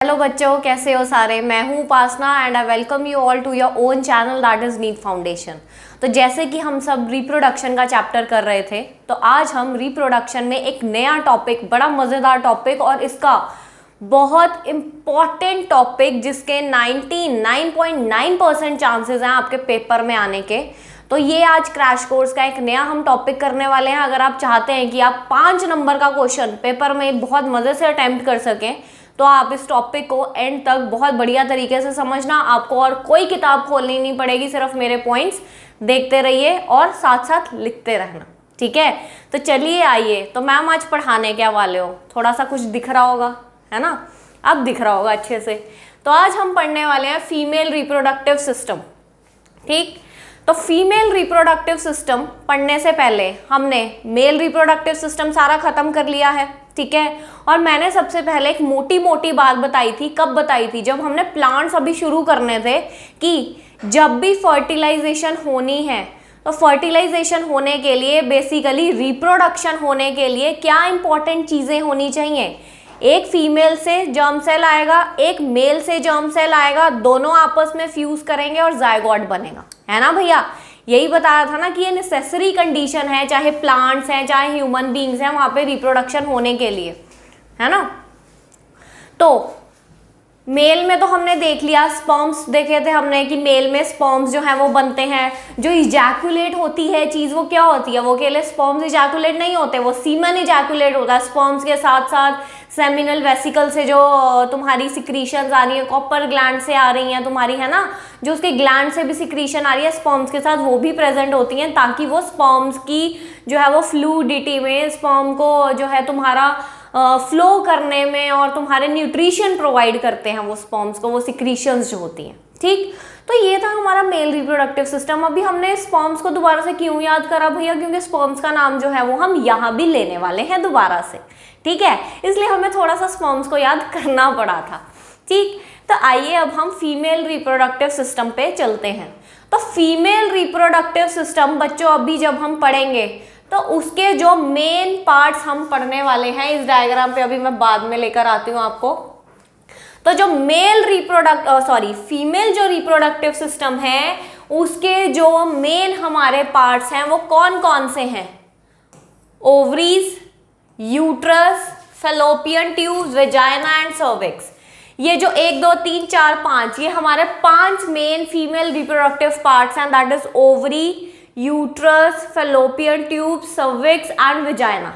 Hello बच्चों, कैसे हो सारे। मैं हूँ Upasana and I welcome you all to your own channel that is NEET foundation. तो जैसे कि हम सब रिप्रोडक्शन का चैप्टर कर रहे थे, तो आज हम रिप्रोडक्शन में एक नया टॉपिक, बड़ा मज़ेदार टॉपिक और इसका बहुत इम्पॉर्टेंट टॉपिक जिसके 99.9% चांसेस हैं आपके पेपर में आने के। तो ये आज क्रैश कोर्स का एक नया हम टॉपिक करने वाले हैं। अगर आप चाहते हैं कि आप 5 नंबर का क्वेश्चन पेपर में बहुत मज़े से अटेम्प्ट कर सकें, तो आप इस टॉपिक को एंड तक बहुत बढ़िया तरीके से समझना। आपको और कोई किताब खोलनी नहीं पड़ेगी, सिर्फ मेरे पॉइंट्स देखते रहिए और साथ साथ लिखते रहना, ठीक है। तो चलिए आइए। तो मैम आज पढ़ाने क्या वाले हो, थोड़ा सा कुछ दिख रहा होगा, है ना। अब दिख रहा होगा अच्छे से। तो आज हम पढ़ने वाले हैं फीमेल रिप्रोडक्टिव सिस्टम, ठीक। तो फीमेल रिप्रोडक्टिव सिस्टम पढ़ने से पहले हमने मेल रिप्रोडक्टिव सिस्टम सारा खत्म कर लिया है, ठीक है। और मैंने सबसे पहले एक मोटी मोटी बात बताई थी। कब बताई थी? जब हमने प्लांट्स अभी शुरू करने थे कि जब भी फर्टिलाइजेशन होनी है, तो फर्टिलाइजेशन होने के लिए बेसिकली रिप्रोडक्शन होने के लिए क्या इंपॉर्टेंट चीज़ें होनी चाहिए। एक फीमेल से जर्म सेल आएगा, एक मेल से जर्म सेल आएगा, दोनों आपस में फ्यूज करेंगे और जायगोट बनेगा, है ना भैया। यही बताया था ना कि ये नेसेसरी कंडीशन है, चाहे प्लांट्स हैं चाहे ह्यूमन बींग्स हैं, वहाँ पे रिप्रोडक्शन होने के लिए, है ना। तो मेल में तो हमने देख लिया, स्पर्म्स देखे थे हमने कि मेल में स्पर्म्स जो हैं वो बनते हैं। जो इजैकुलेट होती है चीज़, वो क्या होती है? वो अकेले स्पर्म्स इजैकुलेट नहीं होते, वो सीमन इजैकुलेट होता है। स्पर्म्स के साथ साथ सेमिनल वेसिकल से जो तुम्हारी सिक्रीशंस आ रही है, कॉपर ग्लैंड से आ रही हैं तुम्हारी, है ना, जो उसके ग्लैंड से भी सिक्रीशन आ रही है स्पर्म्स के साथ, वो भी प्रेजेंट होती हैं, ताकि वो स्पर्म्स की जो है वो फ्लूइडिटी में स्पर्म को जो है तुम्हारा फ्लो करने में और तुम्हारे न्यूट्रिशन प्रोवाइड करते हैं वो स्पर्म्स को, वो सिक्रीशंस जो होती हैं, ठीक। तो ये था हमारा मेल रिप्रोडक्टिव सिस्टम। अभी हमने स्पर्म्स को दोबारा से क्यों याद करा भैया? क्योंकि स्पर्म्स का नाम जो है वो हम यहाँ भी लेने वाले हैं दोबारा से, ठीक है। इसलिए हमें थोड़ा सा स्पर्म्स को याद करना पड़ा था, ठीक। तो आइए अब हम फीमेल रिप्रोडक्टिव सिस्टम पे चलते हैं। तो फीमेल रिप्रोडक्टिव सिस्टम बच्चों अभी जब हम पढ़ेंगे तो उसके जो मेन पार्ट्स हम पढ़ने वाले हैं, इस डायग्राम पे अभी मैं बाद में लेकर आती हूँ आपको। तो जो फीमेल जो रिप्रोडक्टिव सिस्टम है, उसके जो मेन हमारे पार्ट्स हैं वो कौन कौन से हैं? Ovaries, uterus, fallopian tubes, vagina and cervix. ये जो 1 2 3 4 5, ये हमारे 5 मेन फीमेल रिप्रोडक्टिव पार्ट्स हैं, that is ovary, uterus, fallopian tube, cervix and vagina.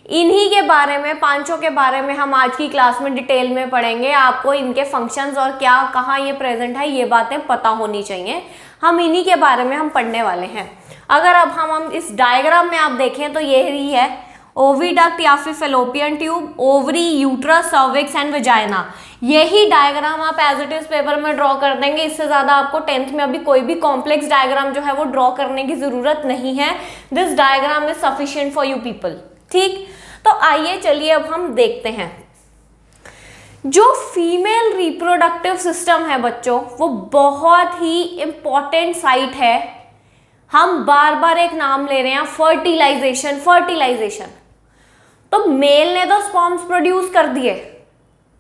इन्हीं के बारे में, पांचों के बारे में हम आज की क्लास में डिटेल में पढ़ेंगे। आपको इनके फंक्शंस और क्या, कहाँ ये प्रेजेंट है, ये बातें पता होनी चाहिए। हम इन्हीं के बारे में हम पढ़ने वाले हैं। अगर अब हम इस डायग्राम में आप देखें तो यही है ओविडक्ट या फिर fallopian tube, ovary, uterus, cervix and vagina. यही डायग्राम आप एज इट इज पेपर में ड्रॉ कर देंगे। इससे ज़्यादा आपको 10th में अभी कोई भी कॉम्प्लेक्स डायग्राम जो है वो ड्रॉ करने की ज़रूरत नहीं है। This diagram is sufficient for you people, ठीक। तो आइए चलिए अब हम देखते हैं। जो फीमेल रिप्रोडक्टिव सिस्टम है बच्चों, वो बहुत ही इंपॉर्टेंट साइट है। हम बार बार एक नाम ले रहे हैं, फर्टिलाइजेशन। फर्टिलाइजेशन तो मेल ने तो स्पर्म्स प्रोड्यूस कर दिए।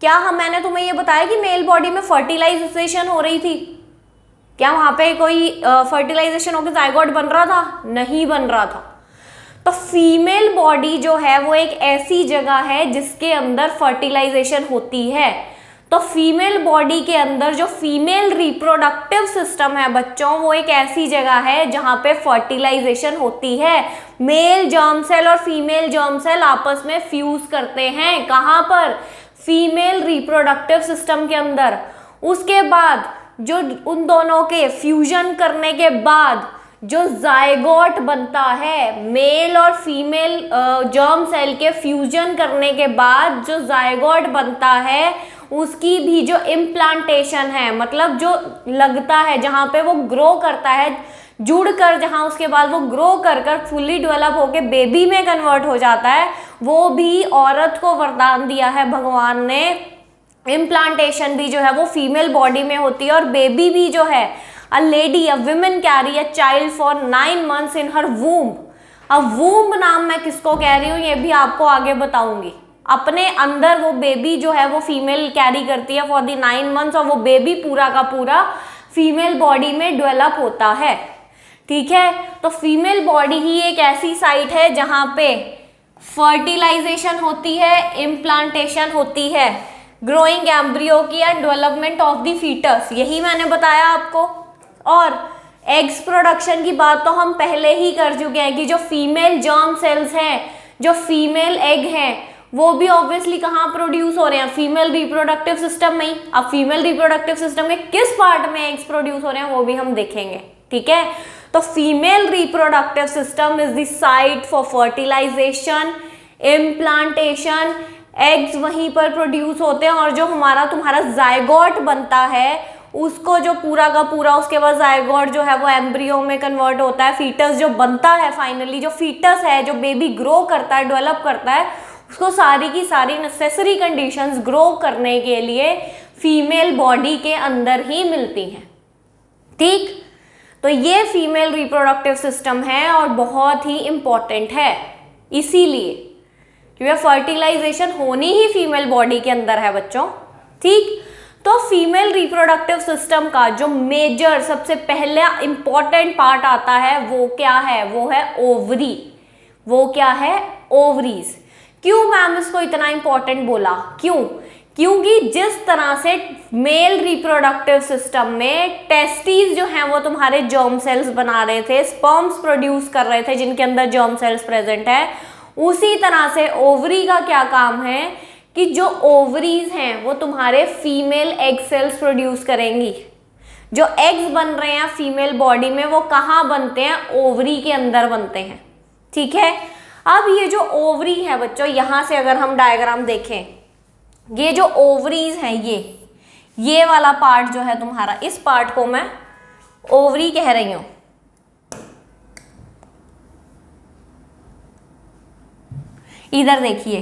क्या मैंने तुम्हें ये बताया कि मेल बॉडी में फर्टिलाइजेशन हो रही थी? क्या वहां पे कोई फर्टिलाइजेशन होकर जायगोट बन रहा था? नहीं बन रहा था। तो फीमेल बॉडी जो है वो एक ऐसी जगह है जिसके अंदर फर्टिलाइजेशन होती है। तो फीमेल बॉडी के अंदर जो फीमेल रिप्रोडक्टिव सिस्टम है बच्चों, वो एक ऐसी जगह है जहां पे फर्टिलाइजेशन होती है। मेल जर्म सेल और फीमेल जर्म सेल आपस में फ्यूज करते हैं। कहां पर? फीमेल रिप्रोडक्टिव सिस्टम के अंदर। उसके बाद जो उन दोनों के फ्यूजन करने के बाद जो जायगोट बनता है, मेल और फीमेल जर्म सेल के फ्यूजन करने के बाद जो जायगोट बनता है, उसकी भी जो इम्प्लांटेशन है, मतलब जो लगता है जहाँ पे वो ग्रो करता है, जुड़कर जहाँ उसके बाद वो ग्रो कर फुली डेवलप होके बेबी में कन्वर्ट हो जाता है, वो भी औरत को वरदान दिया है भगवान ने। इम्प्लांटेशन भी जो है वो फीमेल बॉडी में होती है, और बेबी भी जो है, a lady, a women carry a child for 9 months in her womb. अब वूम्ब नाम मैं किसको कह रही हूँ ये भी आपको आगे बताऊंगी, अपने अंदर वो बेबी जो है वो फीमेल कैरी करती है फॉर द 9 मंथ्स, और वो बेबी पूरा का पूरा फीमेल बॉडी में डेवलप होता है। ठीक है, तो फीमेल बॉडी ही एक ऐसी साइट है जहां पे फर्टिलाइजेशन होती है, इम्प्लांटेशन होती है, ग्रोइंग एम्ब्रियो की and development of the foetus, यही मैंने बताया आपको। और एग्स प्रोडक्शन की बात तो हम पहले ही कर चुके हैं कि जो फीमेल जर्म सेल्स हैं, जो फीमेल एग हैं, वो भी ऑब्वियसली कहाँ प्रोड्यूस हो रहे हैं, फीमेल रिप्रोडक्टिव सिस्टम में ही। अब फीमेल रिप्रोडक्टिव सिस्टम में किस पार्ट में एग्स प्रोड्यूस हो रहे हैं वो भी हम देखेंगे। ठीक है, तो female reproductive system is the site for fertilisation, implantation, eggs वहीं पर प्रोड्यूस होते हैं, और जो हमारा तुम्हारा जायगोट बनता है उसको जो पूरा का पूरा उसके बाद जायगोट जो है वो एम्ब्रियो में कन्वर्ट होता है, फीटस जो बनता है फाइनली, जो फीटस है, जो बेबी ग्रो करता है, डेवलप करता है, उसको सारी की सारी नेसेसरी कंडीशंस ग्रो करने के लिए फीमेल बॉडी के अंदर ही मिलती हैं। ठीक, तो ये फीमेल रिप्रोडक्टिव सिस्टम है और बहुत ही इंपॉर्टेंट है, इसीलिए क्योंकि फर्टिलाइजेशन होनी ही फीमेल बॉडी के अंदर है बच्चों। ठीक, तो फीमेल रिप्रोडक्टिव सिस्टम का जो मेजर सबसे पहला इंपॉर्टेंट पार्ट आता है वो क्या है, वो है ओवरी। वो क्या है, ओवरीज। क्यों मैम इसको इतना इंपॉर्टेंट बोला, क्यों? क्योंकि जिस तरह से मेल रिप्रोडक्टिव सिस्टम में टेस्टीज जो हैं वो तुम्हारे जर्म सेल्स बना रहे थे, स्पर्म्स प्रोड्यूस कर रहे थे जिनके अंदर जर्म सेल्स प्रेजेंट है, उसी तरह से ओवरी का क्या काम है कि जो ओवरीज हैं वो तुम्हारे फीमेल एग सेल्स प्रोड्यूस करेंगी। जो एग्स बन रहे हैं फीमेल बॉडी में वो कहाँ बनते हैं, ओवरी के अंदर बनते हैं। ठीक है, अब ये जो ओवरी है बच्चों, यहां से अगर हम डायग्राम देखें, ये जो ओवरीज हैं, ये वाला पार्ट जो है तुम्हारा, इस पार्ट को मैं ओवरी कह रही हूं। इधर देखिए,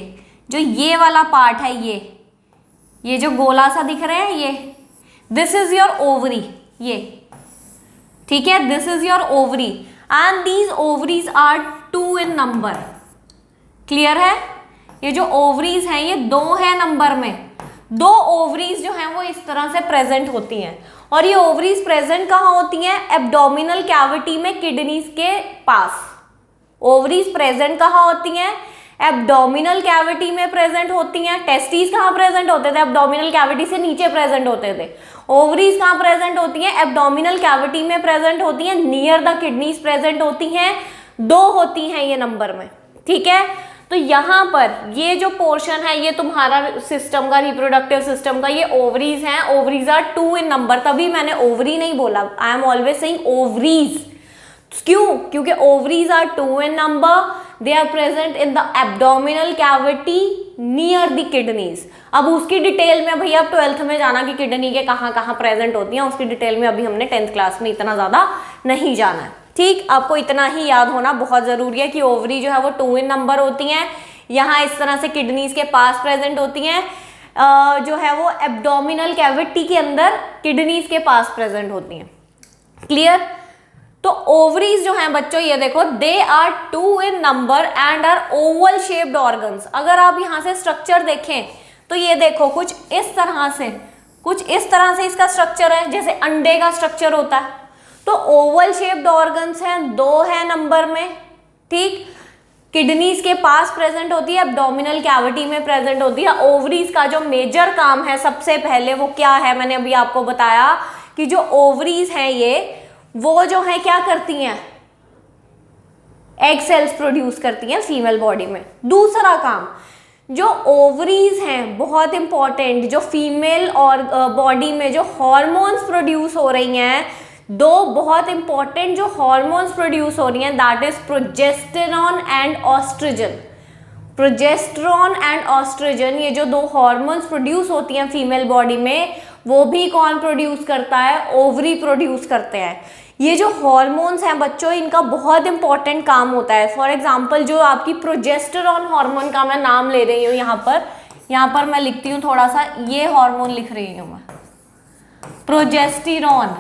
जो ये वाला पार्ट है, ये जो गोला सा दिख रहा है, ये दिस इज योर ओवरी, ये ठीक है, this is your ovary and these ovaries are 2 in number. Clear है, ये जो ओवरीज हैं ये 2 है नंबर में। 2 ओवरीज जो हैं वो इस तरह से प्रेजेंट होती हैं, और ये ओवरीज प्रेजेंट कहाँ होती हैं, एब्डोमिनल कैविटी में, किडनीज के पास। ओवरीज प्रेजेंट कहाँ होती हैं, एब्डोमिनल कैविटी में प्रेजेंट होती हैं। टेस्टीज कहाँ प्रेजेंट होते थे, एब्डोमिनल कैविटी से नीचे प्रेजेंट होते थे। ओवरीज कहाँ प्रेजेंट होती हैं, एब्डोमिनल कैविटी में प्रेजेंट होती हैं, नियर द किडनीज प्रेजेंट होती हैं, 2 होती हैं ये नंबर में। ठीक है, तो यहाँ पर ये जो पोर्शन है ये तुम्हारा सिस्टम का, रिप्रोडक्टिव सिस्टम का, ये ओवरीज हैं। ओवरीज आर 2 इन नंबर, तभी मैंने ओवरी नहीं बोला, I am always saying ovaries. क्यों? क्योंकि ovaries are 2 in number, they are present in the abdominal cavity near the kidneys. अब उसकी डिटेल में भैया आप 12th में जाना कि किडनी के कहाँ कहाँ प्रेजेंट होती हैं, उसकी डिटेल में अभी हमने 10th क्लास में इतना ज्यादा नहीं जाना है। ठीक, आपको इतना ही याद होना बहुत जरूरी है कि ओवरी जो है वो 2 इन नंबर होती हैं, यहाँ इस तरह से किडनीज के पास प्रेजेंट होती हैं, जो है वो एब्डोमिनल कैविटी के अंदर किडनीज के पास प्रेजेंट होती हैं। क्लियर? तो ओवरीज जो हैं बच्चों, ये देखो, they are 2 in number and are oval shaped organs. अगर आप यहाँ से स्ट्रक्चर देखें तो ये देखो कुछ इस तरह से इसका स्ट्रक्चर है, जैसे अंडे का स्ट्रक्चर होता है। तो ओवल शेप्ड ऑर्गन्स हैं, 2 है नंबर में। ठीक, किडनीज के पास प्रेजेंट होती है, एब्डोमिनल कैविटी में प्रेजेंट होती है। ओवरीज का जो मेजर काम है सबसे पहले वो क्या है, मैंने अभी आपको बताया कि जो ओवरीज हैं ये वो जो है क्या करती हैं, एग सेल्स प्रोड्यूस करती हैं फीमेल बॉडी में। दूसरा काम, जो ओवरीज हैं बहुत इंपॉर्टेंट, जो फीमेल और बॉडी में जो हॉर्मोन्स प्रोड्यूस हो रही हैं, 2 बहुत इंपॉर्टेंट जो हॉर्मोन्स प्रोड्यूस हो रही हैं, that is progesterone and oestrogen. Progesterone and oestrogen, ये जो 2 हॉर्मोन्स प्रोड्यूस होती हैं फीमेल बॉडी में, वो भी कौन प्रोड्यूस करता है, ओवरी प्रोड्यूस करते हैं। ये जो हॉर्मोन्स हैं बच्चों, इनका बहुत इंपॉर्टेंट काम होता है। फॉर एग्जांपल जो आपकी प्रोजेस्टेरॉन हार्मोन का मैं नाम ले रही हूँ, यहाँ पर मैं लिखती हूँ थोड़ा सा, ये हार्मोन लिख रही हूँ मैं, प्रोजेस्टेरॉन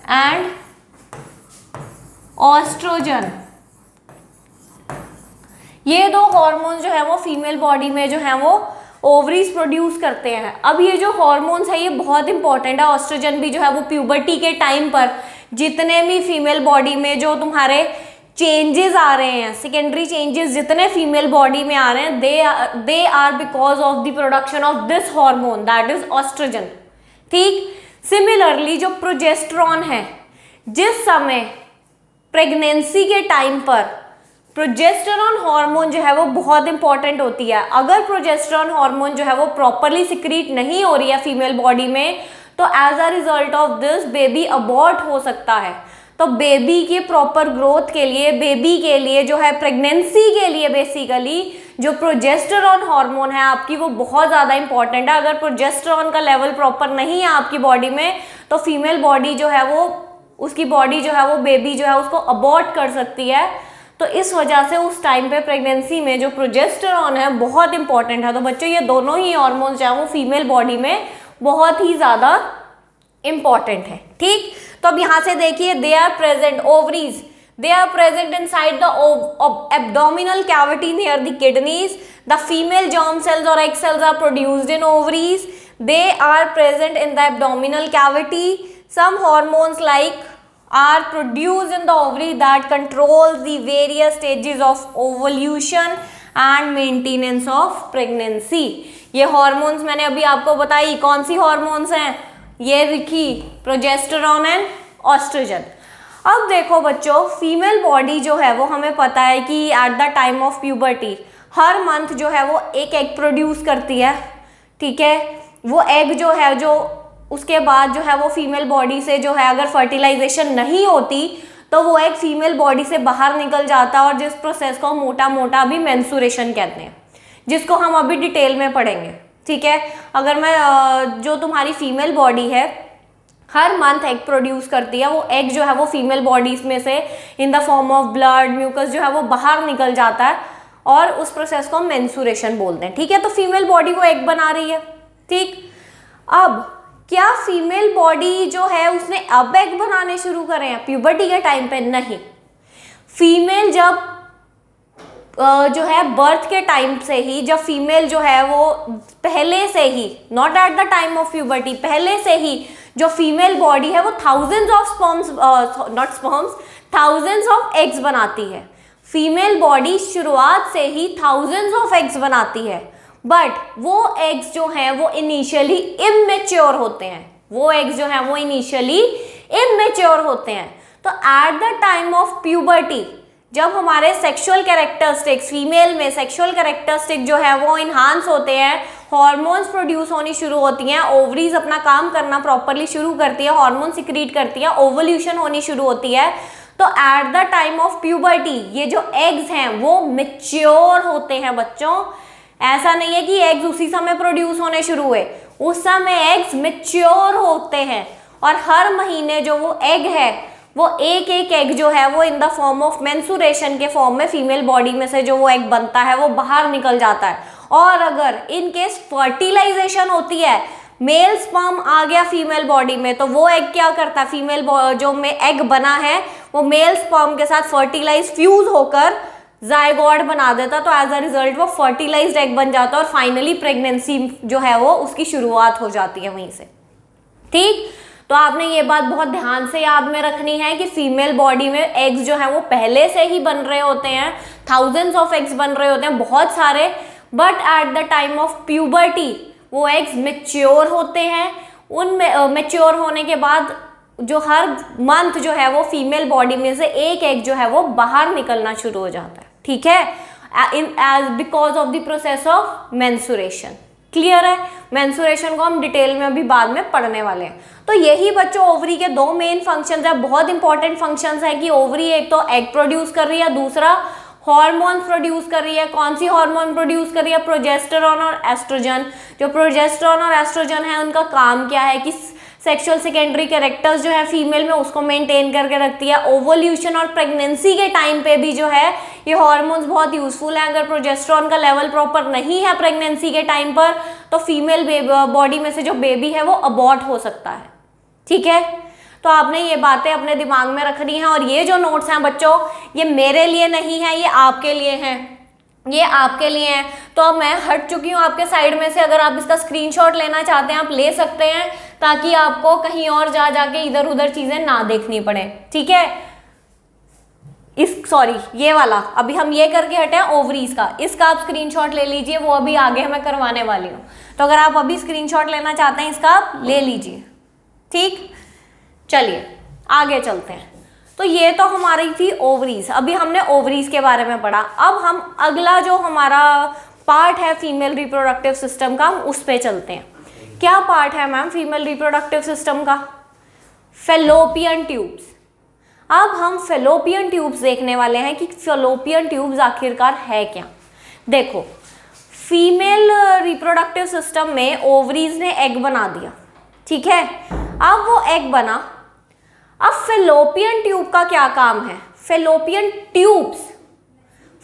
एंड ऑस्ट्रोजन। ये दो हार्मोन्स जो है वो फीमेल बॉडी में जो है वो ओवरीज प्रोड्यूस करते हैं। अब ये जो हार्मोन्स है ये बहुत इंपॉर्टेंट है। ऑस्ट्रोजन भी जो है वो प्यूबर्टी के टाइम पर जितने भी फीमेल बॉडी में जो तुम्हारे चेंजेस आ रहे हैं, सेकेंडरी चेंजेस जितने फीमेल बॉडी में आ रहे हैं, they are because of the production of this hormone that is oestrogen. ठीक, सिमिलरली जो प्रोजेस्टेरॉन है, जिस समय प्रेगनेंसी के टाइम पर प्रोजेस्टेरॉन हार्मोन जो है वो बहुत इंपॉर्टेंट होती है। अगर प्रोजेस्टेरॉन हार्मोन जो है वो प्रॉपरली सिक्रीट नहीं हो रही है फीमेल बॉडी में, तो as a result of this baby abort हो सकता है। तो बेबी के प्रॉपर ग्रोथ के लिए, बेबी के लिए जो है प्रेगनेंसी के लिए बेसिकली जो प्रोजेस्टेरॉन हार्मोन है आपकी वो बहुत ज़्यादा इंपॉर्टेंट है। अगर प्रोजेस्टेरॉन का लेवल प्रॉपर नहीं है आपकी बॉडी में तो फीमेल बॉडी जो है वो, उसकी बॉडी जो है वो बेबी जो है उसको अबॉर्ट कर सकती है। तो इस वजह से उस टाइम पे प्रेगनेंसी में जो प्रोजेस्टेरॉन है बहुत इंपॉर्टेंट है। तो बच्चों ये दोनों ही हार्मोन्स जो है वो फीमेल बॉडी में बहुत ही ज़्यादा इंपॉर्टेंट है। ठीक, तो अब यहाँ से देखिए, they are present ovaries, they are present inside the abdominal cavity near the kidneys. The female germ cells or egg cells are produced in ovaries. They are present in the abdominal cavity. Some hormones like are produced in the ovary that controls the various stages of ovulation and maintenance of pregnancy. ये hormones मैंने अभी आपको बताई, कौन सी hormones हैं? ये लिखी, progesterone and oestrogen. अब देखो बच्चों, फीमेल बॉडी जो है वो हमें पता है कि eight the time of puberty her month जो है वो एक एग प्रोड्यूस करती है। ठीक है, वो एग जो है जो उसके बाद जो है वो फीमेल बॉडी से जो है अगर फर्टिलाइजेशन नहीं होती तो वो एग फीमेल बॉडी से बाहर निकल जाता है, और जिस प्रोसेस को मोटा मोटा अभी मेंस्ट्रुएशन कहते हैं, जिसको हम अभी डिटेल में पढ़ेंगे। ठीक है, अगर मैं जो तुम्हारी फीमेल बॉडी है हर मंथ एग प्रोड्यूस करती है, वो एग जो है वो फीमेल बॉडीज में से in the form of blood mucus जो है वो बाहर निकल जाता है, और उस प्रोसेस को हम मेंस्ट्रुएशन बोलते हैं। ठीक है, तो फीमेल बॉडी वो एग बना रही है। ठीक, अब क्या फीमेल बॉडी जो है उसने अब एग बनाने शुरू करे हैं प्यूबर्टी के टाइम पे? नहीं, फीमेल जब जो है बर्थ के टाइम से ही, जब फीमेल जो है वो पहले से ही, not at the time of puberty, पहले से ही जो फीमेल बॉडी है वो thousands of sperms, not sperms, thousands of eggs बनाती है। फीमेल बॉडी शुरुआत से ही थाउजेंड्स ऑफ एग्स बनाती है, बट वो एग्स जो हैं वो इनिशियली इमेच्योर होते हैं। वो एग्स जो हैं वो इनिशियली इमेच्योर होते हैं। तो eight the time of puberty जब हमारे सेक्सुअल कैरेक्टरिस्टिक्स, फीमेल में सेक्सुअल कैरेक्टरिस्टिक जो है वो इन्हांस होते हैं, हार्मोन्स प्रोड्यूस होनी शुरू होती हैं, ओवरीज अपना काम करना प्रॉपरली शुरू करती है, हार्मोन सिक्रीट करती है, ओवल्यूशन होनी शुरू होती है, तो eight the time of puberty ये जो एग्स हैं वो मैच्योर होते हैं बच्चों। ऐसा नहीं है कि एग्स उसी समय प्रोड्यूस होने शुरू हुए, उस समय एग्स मैच्योर होते हैं, और हर महीने जो वो एग है वो एक एक एग जो है वो इन द फॉर्म ऑफ मेंस्ट्रुएशन के फॉर्म में फीमेल बॉडी में से जो वो एग बनता है वो बाहर निकल जाता है। और अगर इन केस फर्टिलाइजेशन होती है, मेल स्पर्म आ गया फीमेल बॉडी में, तो वो एग क्या करता है, फीमेल जो में एग बना है वो मेल स्पर्म के साथ फर्टिलाइज फ्यूज होकर जायगोट बना देता, तो एज अ रिजल्ट वो फर्टिलाइज्ड एग बन जाता है, और फाइनली प्रेगनेंसी जो है वो उसकी शुरुआत हो जाती है वहीं से। ठीक, तो आपने ये बात बहुत ध्यान से याद में रखनी है कि फीमेल बॉडी में एग्स जो है वो पहले से ही बन रहे होते हैं, थाउजेंड्स ऑफ एग्स बन रहे होते हैं, बहुत सारे, but at the time of puberty वो एग्स मैच्योर होते हैं। उन मैच्योर होने के बाद जो हर मंथ जो है वो फीमेल बॉडी में से एक एग जो है वो बाहर निकलना शुरू हो जाता है। ठीक है, as because of the process of menstruation. Clear है? मेंस्ट्रुएशन को हम डिटेल में अभी बाद में पढ़ने वाले हैं। तो यही बच्चों ओवरी के दो मेन फंक्शंस है, बहुत इंपॉर्टेंट फंक्शंस है कि ओवरी एक तो एग प्रोड्यूस कर रही है, दूसरा हार्मोन प्रोड्यूस कर रही है। कौन सी हार्मोन प्रोड्यूस कर रही है? प्रोजेस्टेरॉन और एस्ट्रोजन। जो प्रोजेस्टेरॉन और एस्ट्रोजन है उनका काम क्या है कि सेक्सुअल सेकेंडरी कैरेक्टर्स जो है फीमेल में उसको मेंटेन करके रखती है। ओवल्यूशन और प्रेगनेंसी के टाइम पे भी जो है ये हार्मोन्स बहुत यूजफुल है। अगर प्रोजेस्टेरॉन का लेवल प्रॉपर नहीं है प्रेगनेंसी के टाइम पर तो फीमेल बॉडी में से जो बेबी है वो अबॉर्ट हो सकता है। ठीक है, तो आपने ये बातें अपने दिमाग में रखनी है। और ये जो नोट्स हैं बच्चों ये मेरे लिए नहीं है, ये आपके लिए हैं। ये आपके लिए है। तो अब मैं हट चुकी हूँ आपके साइड में से, अगर आप इसका स्क्रीनशॉट लेना चाहते हैं आप ले सकते हैं, ताकि आपको कहीं और जा जाके इधर उधर चीजें ना देखनी पड़े, ठीक है। सॉरी ये वाला अभी हम ये करके हटे हैं ओवरीज का, इसका आप स्क्रीनशॉट ले लीजिए, वो अभी आगे मैं करवाने वाली हूँ। तो अगर आप अभी स्क्रीनशॉट लेना चाहते हैं इसका आप ले लीजिए, ठीक। चलिए आगे चलते हैं। तो ये तो हमारी थी ओवरीज, अभी हमने ओवरीज के बारे में पढ़ा। अब हम अगला जो हमारा पार्ट है फीमेल रिप्रोडक्टिव सिस्टम का, हम उस पे चलते हैं। क्या पार्ट है मैम फीमेल रिप्रोडक्टिव सिस्टम का? Fallopian tubes. अब हम फेलोपियन ट्यूब्स देखने वाले हैं कि फेलोपियन ट्यूब्स आखिरकार है क्या। देखो, फीमेल रिप्रोडक्टिव सिस्टम में ओवरीज ने एग बना दिया, ठीक है। अब वो एग बना, अब फेलोपियन ट्यूब का क्या काम है? फेलोपियन ट्यूब्स,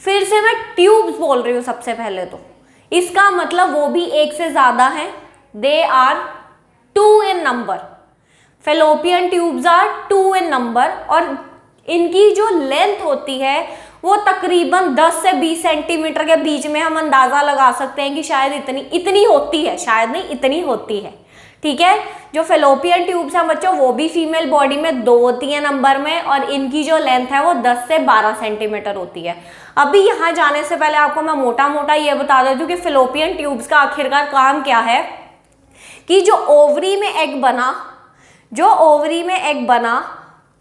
फिर से मैं ट्यूब्स बोल रही हूँ सबसे पहले, तो इसका मतलब वो भी एक से ज्यादा है, they are 2 in number. Fallopian tubes are 2 in number, और इनकी जो लेंथ होती है वो तकरीबन 10 से 20 सेंटीमीटर के बीच में हम अंदाजा लगा सकते हैं कि शायद इतनी होती है, शायद नहीं इतनी होती है, ठीक है। जो फेलोपियन ट्यूब्स हैं बच्चों वो भी फीमेल बॉडी में 2 होती है नंबर में, और इनकी जो लेंथ है वो 10 से 12 सेंटीमीटर होती है। अभी यहाँ जाने से पहले आपको मैं मोटा मोटा ये बता देती हूँ कि फेलोपियन ट्यूब्स का आखिरकार काम क्या है। कि जो ओवरी में एग बना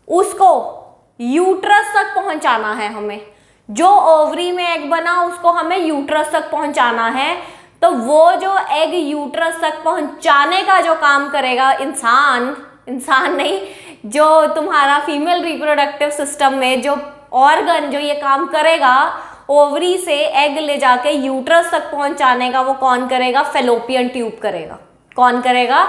उसको यूट्रस तक पहुंचाना है हमें। जो ओवरी में एग बना उसको हमें यूट्रस तक पहुंचाना है। तो वो जो एग यूट्रस तक पहुंचाने का जो काम करेगा इंसान नहीं, जो तुम्हारा फीमेल रिप्रोडक्टिव सिस्टम में जो ऑर्गन जो ये काम करेगा ओवरी से एग ले जाके यूट्रस तक पहुंचाने का, वो कौन करेगा? फेलोपियन ट्यूब करेगा। कौन करेगा?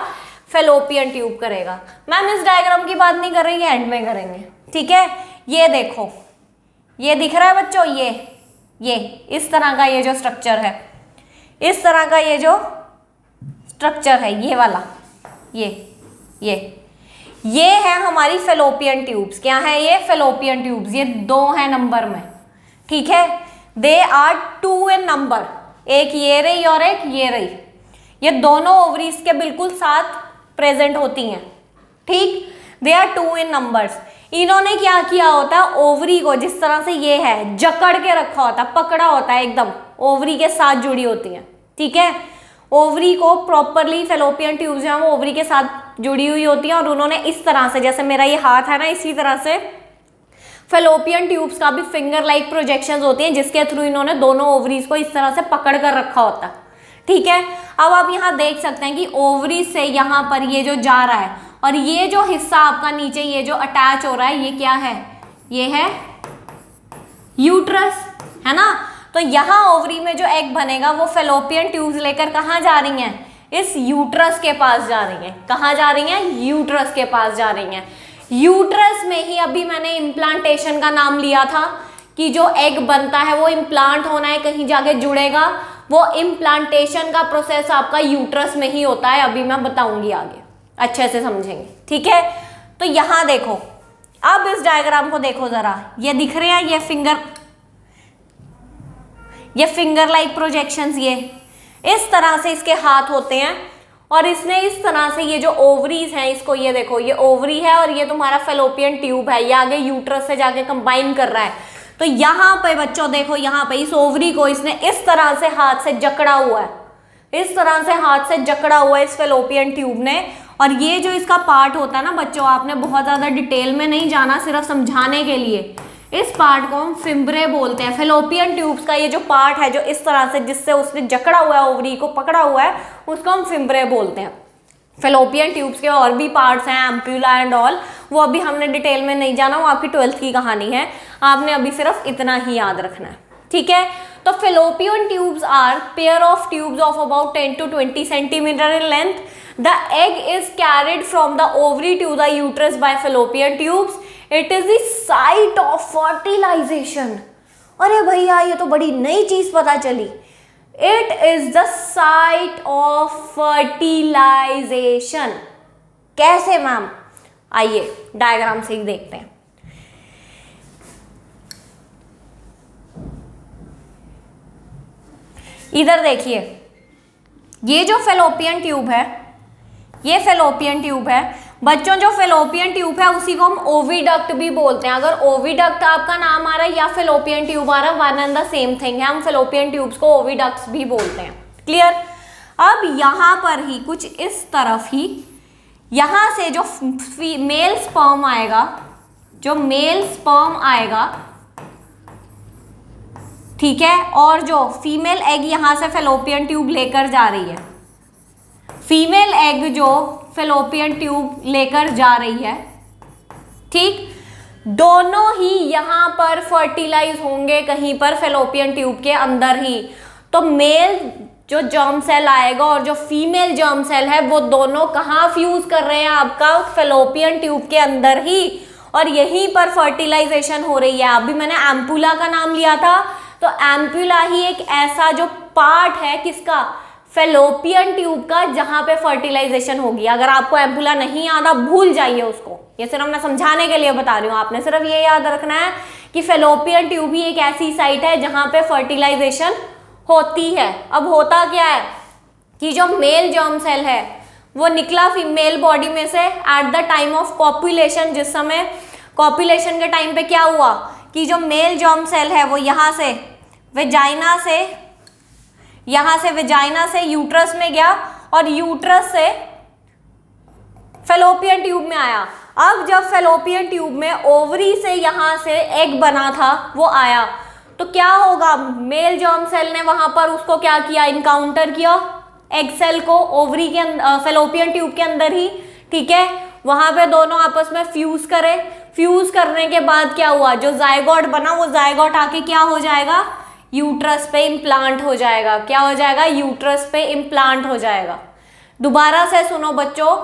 फेलोपियन ट्यूब करेगा। मैम इस डायग्राम की बात नहीं कर रही है, एंड में करेंगे, ठीक है। ये देखो, ये दिख रहा है बच्चों, ये इस तरह का ये जो स्ट्रक्चर है, इस तरह का ये जो स्ट्रक्चर है, ये वाला, ये है हमारी फेलोपियन ट्यूब्स। क्या है ये? Fallopian tubes. ये 2 है नंबर में, ठीक है। दे आर 2 इन नंबर, एक ये रही और एक ये रही। ये दोनों ओवरीज के बिल्कुल साथ प्रेजेंट होती हैं, ठीक। They are 2 in numbers. इन्होंने क्या किया होता है? ओवरी को जिस तरह से ये है जकड़ के रखा होता है, पकड़ा होता है, एकदम ओवरी के साथ जुड़ी होती हैं, ठीक है। ओवरी को प्रॉपरली फेलोपियन ट्यूब्स जो है वो ओवरी के साथ जुड़ी हुई होती हैं, और उन्होंने इस तरह से, जैसे मेरा ये हाथ है ना, इसी तरह से फेलोपियन ट्यूब्स का भी फिंगर लाइक प्रोजेक्शंस होती हैं, जिसके थ्रू इन्होंने दोनों ओवरीज को इस तरह से पकड़ कर रखा होता है, ठीक है। अब आप यहाँ देख सकते हैं कि ओवरी से यहाँ पर ये जो जा रहा है, और ये जो हिस्सा आपका नीचे ये जो अटैच हो रहा है, ये क्या है? ये है यूट्रस, है ना। तो यहाँ ओवरी में जो एग बनेगा वो फेलोपियन ट्यूब्स लेकर कहाँ जा रही हैं? इस यूट्रस के पास जा रही हैं। कहाँ जा रही हैं? यूट्रस के पास जा रही हैं। यूट्रस में ही अभी मैंने इम्प्लांटेशन का नाम लिया था कि जो एग बनता है वो इम्प्लांट होना है, कहीं जाके जुड़ेगा। वो इम्प्लांटेशन का प्रोसेस आपका यूट्रस में ही होता है, अभी मैं बताऊंगी आगे, अच्छे से समझेंगे, ठीक है। तो यहाँ देखो, अब इस डायग्राम को देखो जरा, ये दिख रहे हैं ये फिंगर लाइक प्रोजेक्शंस, ये इस तरह से इसके हाथ होते हैं, और इसने इस तरह से ये जो ओवरीज हैं, इसको ये देखो, ये ओवरी है और ये तुम्हारा फेलोपियन ट्यूब है, ये आगे यूट्रस से जाके कंबाइन कर रहा है। तो यहाँ पे बच्चों देखो, यहाँ पे इस ओवरी को इसने इस तरह से हाथ से जकड़ा हुआ है, इस तरह से हाथ से जकड़ा हुआ है इस फेलोपियन ट्यूब ने। और ये जो इसका पार्ट होता है ना बच्चों, आपने बहुत ज्यादा डिटेल में नहीं जाना, सिर्फ समझाने के लिए, इस पार्ट को हम फिम्ब्रे बोलते हैं। फेलोपियन ट्यूब्स का ये जो पार्ट है, जो इस तरह से जिससे उसने जकड़ा हुआ है, ओवरी को पकड़ा हुआ है, उसको हम फिम्ब्रे बोलते हैं। फेलोपियन ट्यूब्स के और भी पार्ट्स हैं, एम्प्यूला एंड ऑल, वो अभी हमने डिटेल में नहीं जाना, वो आपकी 12th की कहानी है, आपने अभी सिर्फ इतना ही याद रखना है, ठीक है। तो fallopian tubes are pair of tubes of about 10 to 20 centimetre in length. The egg is carried from the ovary to the uterus by fallopian tubes. It is the site of fertilization. अरे भैया ये तो बड़ी नई चीज पता चली. It is the site of fertilization. कैसे मैम? आइए डायग्राम से ही देखते हैं. इधर देखिए, ये जो फेलोपियन ट्यूब है, ये फेलोपियन ट्यूब है बच्चों। जो फेलोपियन ट्यूब है उसी को हम ओविडक्ट भी बोलते हैं। अगर ओविडक्ट आपका नाम आ रहा है या फेलोपियन ट्यूब आ रहा है, one and the same thing है। हम फेलोपियन ट्यूब्स को ओविडक्ट्स भी बोलते हैं। क्लियर? अब यहां पर ही कुछ इस तरफ ही, यहां से जो मेल स्पर्म आएगा, जो मेल स्पर्म आएगा, ठीक है, और जो फीमेल एग यहां से फेलोपियन ट्यूब लेकर जा रही है, फीमेल एग जो फेलोपियन ट्यूब लेकर जा रही है, ठीक, दोनों ही यहां पर फर्टिलाइज होंगे कहीं पर फेलोपियन ट्यूब के अंदर ही। तो मेल जो जर्म सेल आएगा और जो फीमेल जर्म सेल है वो दोनों कहाँ फ्यूज कर रहे हैं? आपका फेलोपियन ट्यूब के अंदर ही, और यहीं पर फर्टिलाइजेशन हो रही है। अभी मैंने एम्पुला का नाम लिया था, तो एम्पुला ही एक ऐसा जो पार्ट है किसका? फेलोपियन ट्यूब का, जहां पे फर्टिलाइजेशन होगी। अगर आपको एम्पुला नहीं याद, आप भूल जाइए उसको, ये सिर्फ मैं समझाने के लिए बता रही हूँ। आपने सिर्फ ये याद रखना है कि फेलोपियन ट्यूब ही एक ऐसी साइट है जहां पे फर्टिलाइजेशन होती है। अब होता क्या है कि जो मेल जर्म सेल है वो निकला फीमेल बॉडी में से eight the time of copulation. जिस समय कॉपुलेशन के टाइम पे क्या हुआ कि जो मेल जर्म सेल है वो यहाँ से वेजाइना से यूट्रस में गया और यूट्रस से फेलोपियन ट्यूब में आया। अब जब फेलोपियन ट्यूब में ओवरी से यहाँ से एग बना था वो आया, तो क्या होगा? मेल जर्म सेल ने वहां पर उसको क्या किया? इनकाउंटर किया एग सेल को ओवरी के फेलोपियन ट्यूब के अंदर ही, ठीक है। वहां पे दोनों आपस में फ्यूज करे। फ्यूज करने के बाद क्या हुआ? जो जायगोट बना वो जायगोट आके क्या हो जाएगा? यूट्रस पे इम्प्लांट हो जाएगा। क्या हो जाएगा? यूट्रस पे इम्प्लांट हो जाएगा। दोबारा से सुनो बच्चों,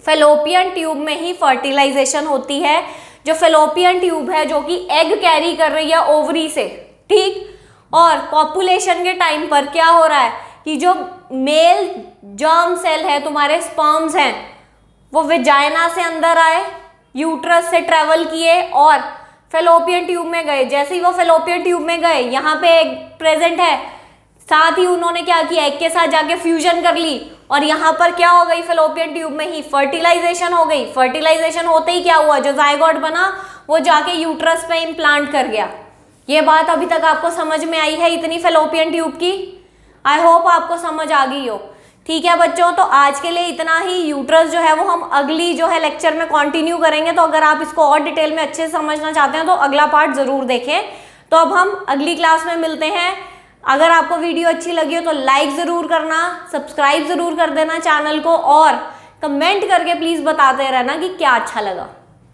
फेलोपियन ट्यूब में ही फर्टिलाइजेशन होती है। जो फेलोपियन ट्यूब है जो कि एग कैरी कर रही है ओवरी से, ठीक, और कॉपुलेशन के टाइम पर क्या हो रहा है कि जो मेल जर्म सेल है, तुम्हारे स्पर्म्स हैं, वो वेजाइना से अंदर आए, यूट्रस से ट्रेवल किए और फेलोपियन ट्यूब में गए। जैसे ही वो फेलोपियन ट्यूब में गए, यहाँ पे एग प्रेजेंट है, साथ ही उन्होंने क्या किया? एग के साथ जाके फ्यूजन कर ली और यहाँ पर क्या हो गई? फेलोपियन ट्यूब में ही फर्टिलाइजेशन हो गई। फर्टिलाइजेशन होते ही क्या हुआ? जो जायगोट बना वो जाके यूट्रस पे इम्प्लांट कर गया। ये बात अभी तक आपको समझ में आई है इतनी फेलोपियन ट्यूब की? आई होप आपको समझ आ गई हो। ठीक है बच्चों, तो आज के लिए इतना ही। यूट्रस जो है वो हम अगली जो है लेक्चर में कंटिन्यू करेंगे। तो अगर आप इसको और डिटेल में अच्छे से समझना चाहते हैं तो अगला पार्ट जरूर देखें। तो अब हम अगली क्लास में मिलते हैं। अगर आपको वीडियो अच्छी लगी हो तो लाइक ज़रूर करना, सब्सक्राइब ज़रूर कर देना चैनल को, और कमेंट करके प्लीज़ बताते रहना कि क्या अच्छा लगा।